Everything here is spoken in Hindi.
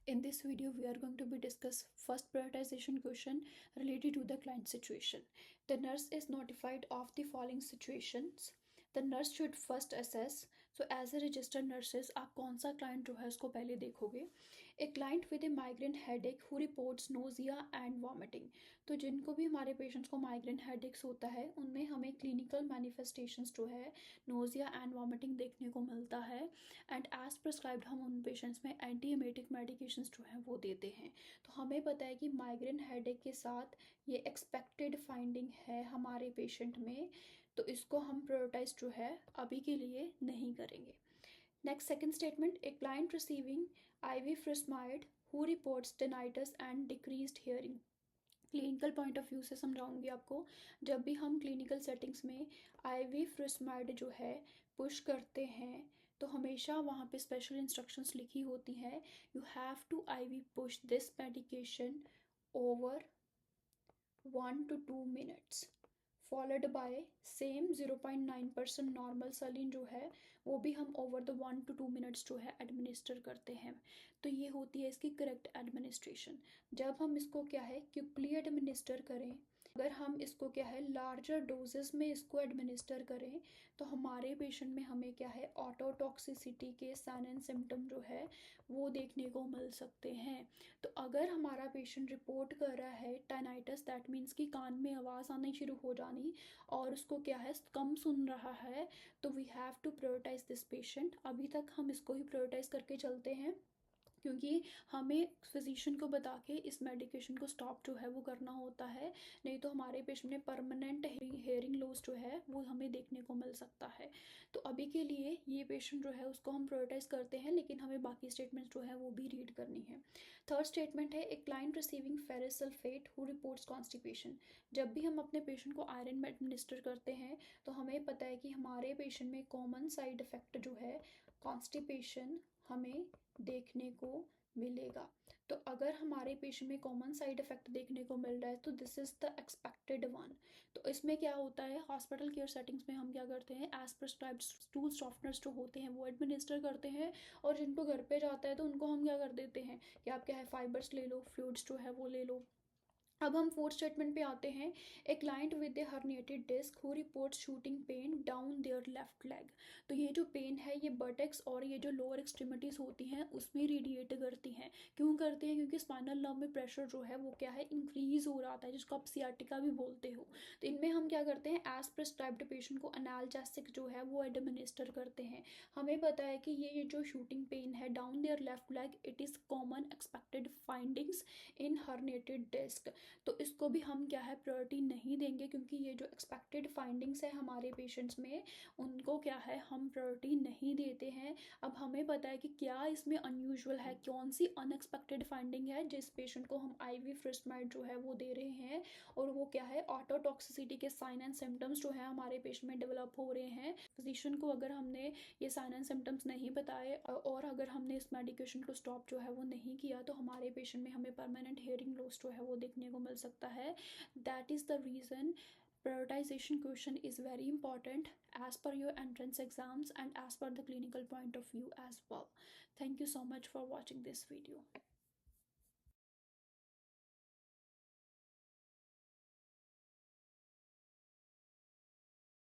In this video, we are going to be discuss first prioritization question related to the client situation. The nurse is notified of the following situations. The nurse should first assess. So as a registered nurses, आप कौन सा client जो है उसको पहले देखोगे. A client with a migraine headache who reports nausea and vomiting. तो जिनको भी हमारे पेशेंट्स को माइग्रेन हेडेक्स होता है उनमें हमें क्लिनिकल मैनिफेस्टेशंस जो है नोजिया एंड वॉमिटिंग देखने को मिलता है एंड एज प्रिस्क्राइब्ड हम उन पेशेंट्स में एंटी एमेटिक मेडिकेशंस जो हैं वो देते हैं. तो हमें पता है कि माइग्रेन हेडेक के साथ ये एक्सपेक्टेड फाइंडिंग है हमारे पेशेंट में, तो इसको हम प्रायोरिटाइज जो है अभी के लिए नहीं करेंगे. Next second statement, a client receiving IV furosemide who reports tinnitus and decreased hearing. Clinical point of view से समझाऊंगी आपको. जब भी हम क्लिनिकल सेटिंग्स में आईवी फ्रिस्माइड जो है पुश करते हैं तो हमेशा वहाँ पे स्पेशल इंस्ट्रक्शंस लिखी होती हैं. You have to IV push this medication over 1 to 2 minutes followed by same 0.9% normal saline जो है वो भी हम ओवर द 1 to 2 minutes जो है एडमिनिस्टर करते हैं. तो ये होती है इसकी करेक्ट एडमिनिस्ट्रेशन. जब हम इसको क्या है क्विकली एडमिनिस्टर करें, अगर हम इसको क्या है लार्जर डोजेस में इसको एडमिनिस्टर करें तो हमारे पेशेंट में हमें क्या है ऑटोटॉक्सिसिटी के साइन एंड सिम्टम जो है वो देखने को मिल सकते हैं. तो अगर हमारा पेशेंट रिपोर्ट कर रहा है टेनाइटिस, दैट मीन्स कि कान में आवाज़ आनी शुरू हो जानी और उसको क्या है कम सुन रहा है, तो we have to prioritise this patient. अभी तक हम इसको ही प्रायोरिटाइज करके चलते हैं क्योंकि हमें फिजिशियन को बता के इस मेडिकेशन को स्टॉप जो है वो करना होता है, नहीं तो हमारे पेशेंट में परमानेंट हेयरिंग लॉस जो है वो हमें देखने को मिल सकता है. तो अभी के लिए ये पेशेंट जो है उसको हम प्रायोरिटाइज करते हैं, लेकिन हमें बाकी स्टेटमेंट्स जो है वो भी रीड करनी है. थर्ड स्टेटमेंट है, ए client receiving ferrous sulphate who reports constipation. जब भी हम अपने पेशेंट को आयरन में एडमिनिस्टर करते हैं तो हमें पता है कि हमारे पेशेंट में कॉमन साइड इफ़ेक्ट जो है कॉन्स्टिपेशन हमें देखने को मिलेगा. तो अगर हमारे पेशेंट में कॉमन साइड इफेक्ट देखने को मिल रहा है तो this is the expected one. तो इसमें क्या होता है, हॉस्पिटल केयर सेटिंग्स में हम क्या करते हैं एज प्रिस्क्राइब्ड स्टूल सॉफ्टनर्स जो होते हैं वो एडमिनिस्टर करते हैं, और जिनको घर पे जाता है तो उनको हम क्या कर देते हैं कि आप क्या है फाइबर्स ले लो, फ्लूइड्स जो है वो ले लो. अब हम फोर्थ स्टेटमेंट पे आते हैं, a client with a herniated disc who report shooting pain down their left leg. तो ये जो पेन है ये बटेक्स और ये जो लोअर एक्सट्रीमिटीज़ होती हैं उसमें रेडिएट करती हैं. क्यों करती हैं? क्योंकि स्पाइनल नर्व में प्रेशर जो है वो क्या है इंक्रीज हो रहा था, जिसको आप सियाटिका भी बोलते हो. तो इनमें हम क्या करते हैं एज प्रिस्क्राइब्ड पेशेंट को एनाल्जेसिक जो है वो एडमिनिस्टर करते हैं. हमें पता है कि ये जो शूटिंग पेन है down their left leg, it is common expected findings in herniated disc. तो इसको भी हम क्या है प्रायोरिटी नहीं देंगे, क्योंकि ये जो एक्सपेक्टेड फाइंडिंग्स है हमारे पेशेंट्स में उनको क्या है हम प्रायोरिटी नहीं देते हैं. अब हमें पता है कि क्या इसमें अनयूजुअल है, कौन सी अनएक्सपेक्टेड फाइंडिंग है जिस पेशेंट को हम आईवी फ्रिस्माइड जो है वो दे रहे हैं, और वो क्या है ऑटोटॉक्सिसिटी के साइन एंड सिम्टम्स जो है हमारे पेशेंट में डेवलप हो रहे हैं. फिजिशियन को अगर हमने ये साइन एंड सिम्टम्स नहीं बताए और अगर हमने इस मेडिकेशन को स्टॉप जो है वो नहीं किया तो हमारे पेशेंट में हमें परमानेंट हेयरिंग लॉस जो है वो देखने को मिल सकता है. That is the reason prioritization question is very important as per your entrance exams and as per the clinical point of view as well. Thank you so much for watching this video.